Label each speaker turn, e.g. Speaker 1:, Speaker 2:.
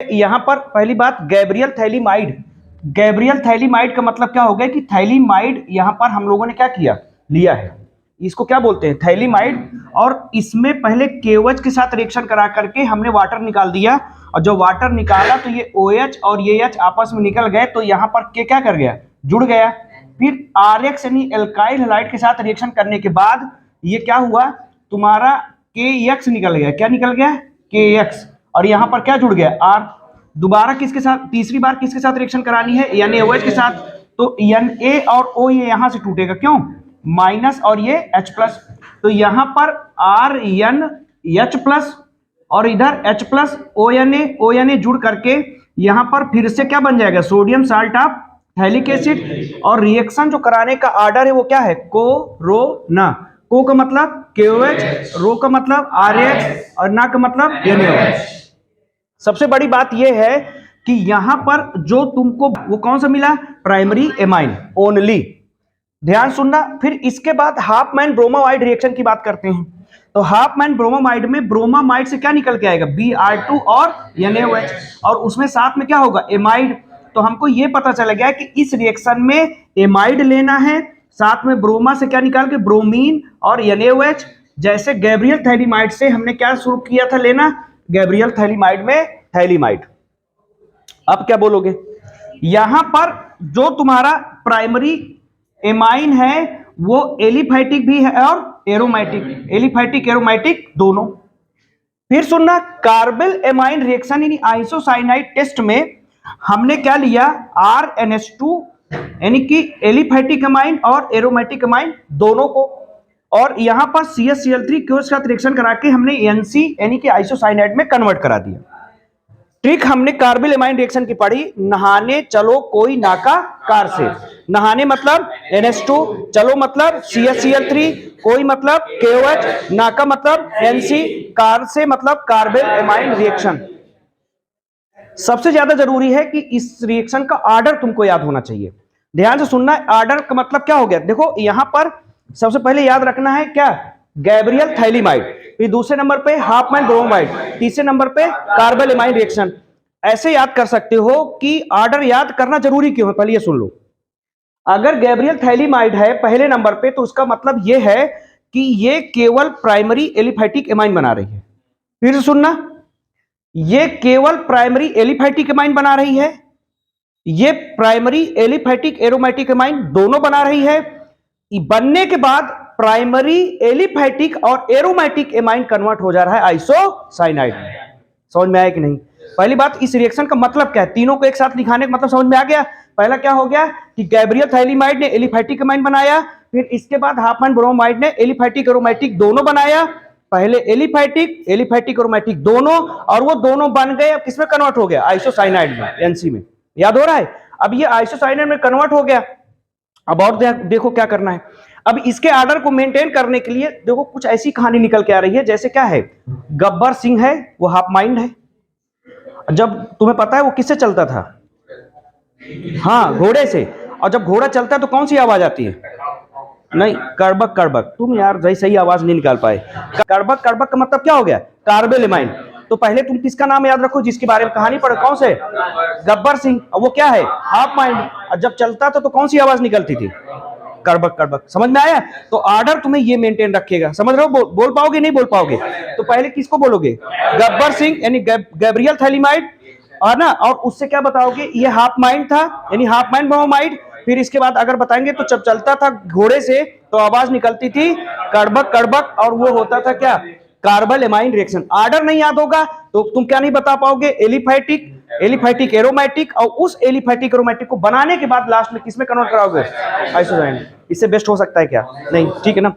Speaker 1: यहां पर पहली बात गैब्रियल थैलीमाइड। गैब्रियल थैलीमाइड का मतलब क्या हो गया कि थैलीमाइड यहां पर हम लोगों ने क्या किया, लिया है। इसको क्या बोलते हैं, थैलीमाइड। और इसमें पहले केवच के साथ रिएक्शन करा करके हमने वाटर निकाल दिया, और जो वाटर निकाला तो ये OH और ये H आपस में निकल गए, तो यहां पर के क्या कर गया, जुड़ गया। फिर RX यानी एल्काइल हैलाइड के साथ रिएक्शन करने के बाद ये क्या हुआ, तुम्हारा KX निकल गया। क्या निकल गया, KX। और यहां पर क्या जुड़ गया, R। दोबारा किसके साथ, तीसरी बार किसके साथ रिएक्शन करानी है, NaOH के साथ। तो Na और O ये यहां से टूटेगा, क्यों, माइनस, और ये H प्लस। तो यहां पर RnH प्लस और इधर H प्लस ONA जुड़ करके यहां पर फिर से क्या बन जाएगा, sodium salt of phthalic acid. और रिएक्शन जो कराने का ऑर्डर है वो क्या है, कोरोना। को का मतलब KOH, रो का मतलब RH, और ना का मतलब NaOH। सबसे बड़ी बात यह है कि यहां पर जो तुमको वो कौन सा मिला, प्राइमरी एमाइन ओनली। ध्यान सुनना। फिर इसके बाद हाफ मैन ब्रोमामाइड रिएक्शन की बात करते हैं। तो हाफ मैन ब्रोमामाइड में ब्रोमामाइड से क्या निकल के आएगा, Br2 और NaOH, और उसमें साथ में क्या होगा, एमाइड। तो हमको ये पता चला गया कि इस रिएक्शन में एमाइड लेना है, साथ में ब्रोमा से क्या निकाल के, ब्रोमीन और NaOH। जैसे गैब्रियल थैलीमाइड से हमने क्या शुरू किया था लेना, गैब्रियल थैलीमाइड में थैलीमाइड। अब क्या बोलोगे, यहां पर जो तुम्हारा प्राइमरी एमाइन है वो एलिफैटिक भी है और एरोमेटिक, एलिफैटिक एरोमेटिक दोनों। फिर सुनना, कार्बल एमाइन रिएक्शन यानी आइसोसाइनाइड टेस्ट में हमने क्या लिया, RnH2 यानी कि एलिफैटिक एमाइन और एरोमेटिक एमाइन दोनों को, और यहां पर CH-Cl3 के साथ रिएक्शन करा के हमने NC यानी कि आइसोसाइनाइड में कन्वर्ट करा दिया। ट्रिक हमने कार्बल एमाइन रिएक्शन की पढ़ी, नहाने चलो कोई नाका कार से। नहाने मतलब NH2, चलो मतलब CH-Cl3, कोई मतलब KOH, नाका मतलब NC, कार से मतलब कार्बल एमाइन रिएक्शन। सबसे ज्यादा जरूरी है कि इस रिएक्शन का ऑर्डर तुमको याद होना चाहिए। ध्यान से सुनना, ऑर्डर का मतलब क्या हो गया, देखो यहां पर सबसे पहले याद रखना है क्या, गैब्रियल थैलीमाइड, फिर दूसरे नंबर पे हाफ मैन ब्रोमाइड, तीसरे नंबर पे कार्बल एमाइन रिएक्शन। ऐसे याद कर सकते हो कि ऑर्डर याद करना जरूरी क्यों है, पहले ये सुन लो। अगर गैब्रियल थैलीमाइड है पहले नंबर पे तो उसका मतलब ये है कि ये केवल प्राइमरी एलिफैटिक एमाइन बना रही है। फिर सुनना, ये केवल प्राइमरी एलिफैटिक एमाइन बना रही है, ये प्राइमरी एलिफैटिक एरोमेटिक एमाइन दोनों बना रही है। बनने के बाद प्राइमरी एलिफैटिक और एरोमेटिक एमाइन कन्वर्ट हो जा रहा है आइसोसाइनाइड में। समझ में आया कि नहीं। पहली बात, इस रिएक्शन का मतलब क्या है, तीनों को एक साथ लिखाने का मतलब समझ में आ गया। पहला क्या हो गया कि गैब्रियल थैलीमाइड ने एलिफैटिक एमाइन बनाया, फिर इसके बाद हाफ मैन ब्रोमाइड ने एलिफैटिक एरोमेटिक दोनों बनाया। पहले एलिफैटिक एलिफैटिक एरोमेटिक दोनों, और वो दोनों बन गए, अब किसमें कन्वर्ट हो गया, आइसोसाइनाइड में, NC में। याद हो रहा है। अब ये आइसोसाइनाइड में कन्वर्ट हो गया। अब और देखो क्या करना है। अब इसके ऑर्डर को मेंटेन करने के लिए देखो कुछ ऐसी कहानी निकल के आ रही है, जैसे क्या है, गब्बर सिंह है, वो हाफ माइंड है। जब तुम्हें पता है वो किससे चलता था, हाँ घोड़े से। और जब घोड़ा चलता है तो कौन सी आवाज आती है, नहीं, कड़बक कड़बक। तुम यार सही आवाज नहीं निकाल पाए। कड़बक कड़बक का मतलब क्या हो गया, कार्बल एमाइन। तो पहले तुम किसका नाम याद रखो जिसके बारे में कहानी पढ़ो, कौन से, गब्बर सिंह। और वो क्या है, हाफ माइंड। और जब चलता था तो कौन सी आवाज निकलती थी, कड़बक कड़बक। समझ में आया। तो ऑर्डर तुम्हें ये मेंटेन रखेगा, समझ रहे हो। बोल पाओगे नहीं बोल पाओगे। तो पहले किसको बोलोगे, गब्बर सिंह यानी गैब्रियल थैलीमाइड, और ना, और उससे क्या बताओगे, ये हाफ माइंड था यानी हाफ माइंड ब्रोमाइड। फिर इसके बाद अगर बताएंगे तो जब चलता था घोड़े से तो आवाज निकलती थी कड़बक कड़बक, और वो होता था क्या, कार्बल एमाइन रिएक्शन। ऑर्डर नहीं याद होगा तो तुम क्या नहीं बता पाओगे, एलिफैटिक एलिफैटिक एरोमेटिक, और उस एलिफैटिक एरोमेटिक को बनाने के बाद लास्ट में किसमें कन्वर्ट कराओगे, आइसोसाइनाइड। इससे बेस्ट हो सकता है क्या, नहीं, ठीक है ना।